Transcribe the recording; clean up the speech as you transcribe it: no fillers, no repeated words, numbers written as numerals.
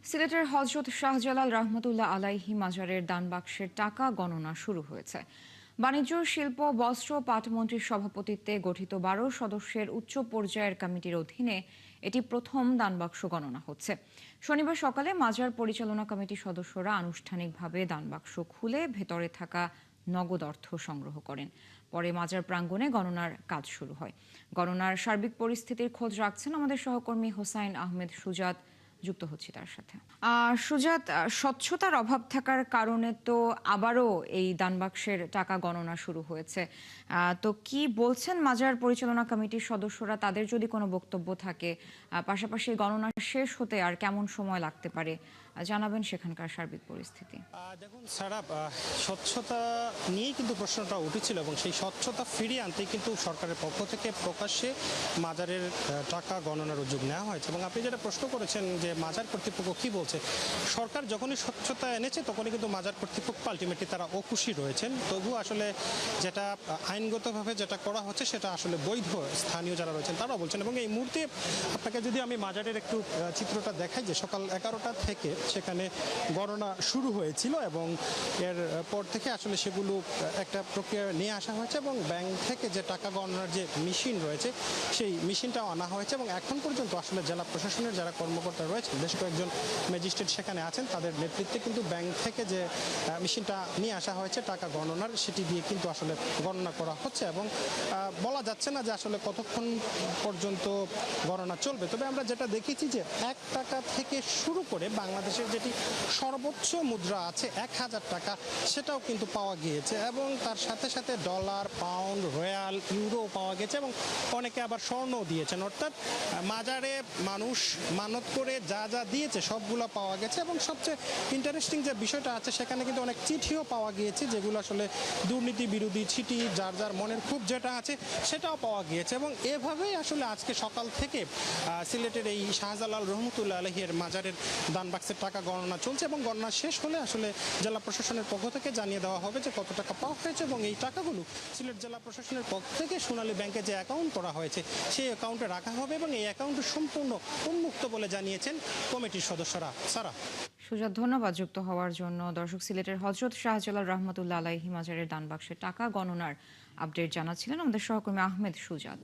সিলেটের হযরত শাহজালাল রহমতুল্লাহ আলাইহি মাজারের দান বাক্সের টাকা গণনা শুরু হয়েছে। বাণিজ্য, শিল্প, বস্ত্র, পাটমন্ত্রীর সভাপতিত্বে গঠিত ১২ সদস্যের উচ্চ পর্যায়ের কমিটির অধীনে এটি প্রথম দানবাক্স গণনা হচ্ছে। শনিবার সকালে মাজার পরিচালনা কমিটির সদস্যরা আনুষ্ঠানিকভাবে দানবাক্স খুলে ভেতরে থাকা নগদ অর্থ সংগ্রহ করেন। পরে মাজার প্রাঙ্গণে গণনার কাজ শুরু হয়। গণনার সার্বিক পরিস্থিতির খোঁজ রাখছেন আমাদের সহকর্মী হোসাইন আহমেদ সুজাত। যুক্ত হচ্ছি তার সাথে। সুজাত, স্বচ্ছতার অভাব থাকার কারণে তো আবারও এই দানবাক্সের টাকা গণনা শুরু হয়েছে। তো কি বলছেন মাজার পরিচালনা কমিটির সদস্যরা? তাদের যদি কোনো বক্তব্য থাকে, পাশাপাশি গণনা শেষ হতে আর কেমন সময় লাগতে পারে, জানাবেন সেখানকার সার্বিক পরিস্থিতি। দেখুন সারা স্বচ্ছতা নিয়েই কিন্তু প্রশ্নটা উঠেছিল এবং সেই স্বচ্ছতা ফিরিয়ে আনতেই কিন্তু সরকারের পক্ষ থেকে প্রকাশ্যে মাজারের টাকা গণনার উদ্যোগ নেওয়া হয়েছে। এবং আপনি যেটা প্রশ্ন করেছেন যে মাজার কর্তৃপক্ষ কি বলছে, সরকার যখনই স্বচ্ছতা এনেছে তখনই কিন্তু মাজার কর্তৃপক্ষ আলটিমেটলি তারা অখুশি রয়েছেন। তবু আসলে যেটা আইনগতভাবে যেটা করা হচ্ছে সেটা আসলে বৈধ, স্থানীয় যারা রয়েছেন তারাও বলছেন। এবং এই মুহূর্তে আপনাকে যদি আমি মাজারের একটু চিত্রটা দেখাই, যে সকাল 11টা থেকে সেখানে গণনা শুরু হয়েছিল এবং এর পর থেকে আসলে সেগুলো একটা প্রক্রিয়া নিয়ে আসা হয়েছে এবং ব্যাংক থেকে যে টাকা গণনার যে মেশিন রয়েছে সেই মেশিনটাও আনা হয়েছে। এবং এখন পর্যন্ত আসলে জেলা প্রশাসনের যারা কর্মকর্তা রয়েছেন, বেশ কয়েকজন ম্যাজিস্ট্রেট সেখানে আছেন, তাদের নেতৃত্বে কিন্তু ব্যাংক থেকে যে মেশিনটা নিয়ে আসা হয়েছে টাকা গণনার, সেটি দিয়ে কিন্তু আসলে গণনা করা হচ্ছে। এবং বলা যাচ্ছে না যে আসলে কতক্ষণ পর্যন্ত গণনা চলবে। তবে আমরা যেটা দেখেছি যে 1 টাকা থেকে শুরু করে বাংলাদেশের যেটি সর্বোচ্চ মুদ্রা আছে 1000 টাকা, সেটাও কিন্তু পাওয়া গিয়েছে। এবং তার সাথে সাথে ডলার, পাউন্ড, রয়্যাল, ইউরো পাওয়া গেছে এবং অনেকে আবার স্বর্ণও দিয়েছেন। অর্থাৎ মাজারে মানুষ মানত করে যা যা দিয়েছে সবগুলো পাওয়া গেছে। এবং সবচেয়ে ইন্টারেস্টিং যে বিষয়টা আছে, সেখানে কিন্তু অনেক চিঠিও পাওয়া গিয়েছে, যেগুলো আসলে দুর্নীতি বিরোধী চিঠি, যার যার মনের খুব যেটা আছে সেটাও পাওয়া গিয়েছে। এবং এভাবেই আসলে আজকে সকাল থেকে সিলেটের এই শাহজালাল রহমতুল্লাহ আলাইহির মাজারের দান বাক্সের টাকা গণনা চলছে এবং গণনা শেষ হলে আসলে জেলা প্রশাসনের পক্ষ থেকে জানিয়ে দেওয়া হবে যে কত টাকা পাওয়া হয়েছে। এবং এই টাকাগুলো সিলেট জেলা প্রশাসনের পক্ষ থেকে সোনালী ব্যাংকে যে অ্যাকাউন্ট করা হয়েছে সেই অ্যাকাউন্টে রাখা হবে এবং এই অ্যাকাউন্ট সম্পূর্ণ উন্মুক্ত বলে জানিয়েছেন কমিটির সদস্যরা। সারা সুজাত, ধন্যবাদ যুক্ত হওয়ার জন্য। দর্শক, সিলেটের হযরত শাহজালাল রহমতুল্লাহ আলাইহি মাজারের দান বাক্সের টাকা গণনার আপডেট জানাচ্ছিলেন আমাদের সহকর্মী আহমেদ সুজাত।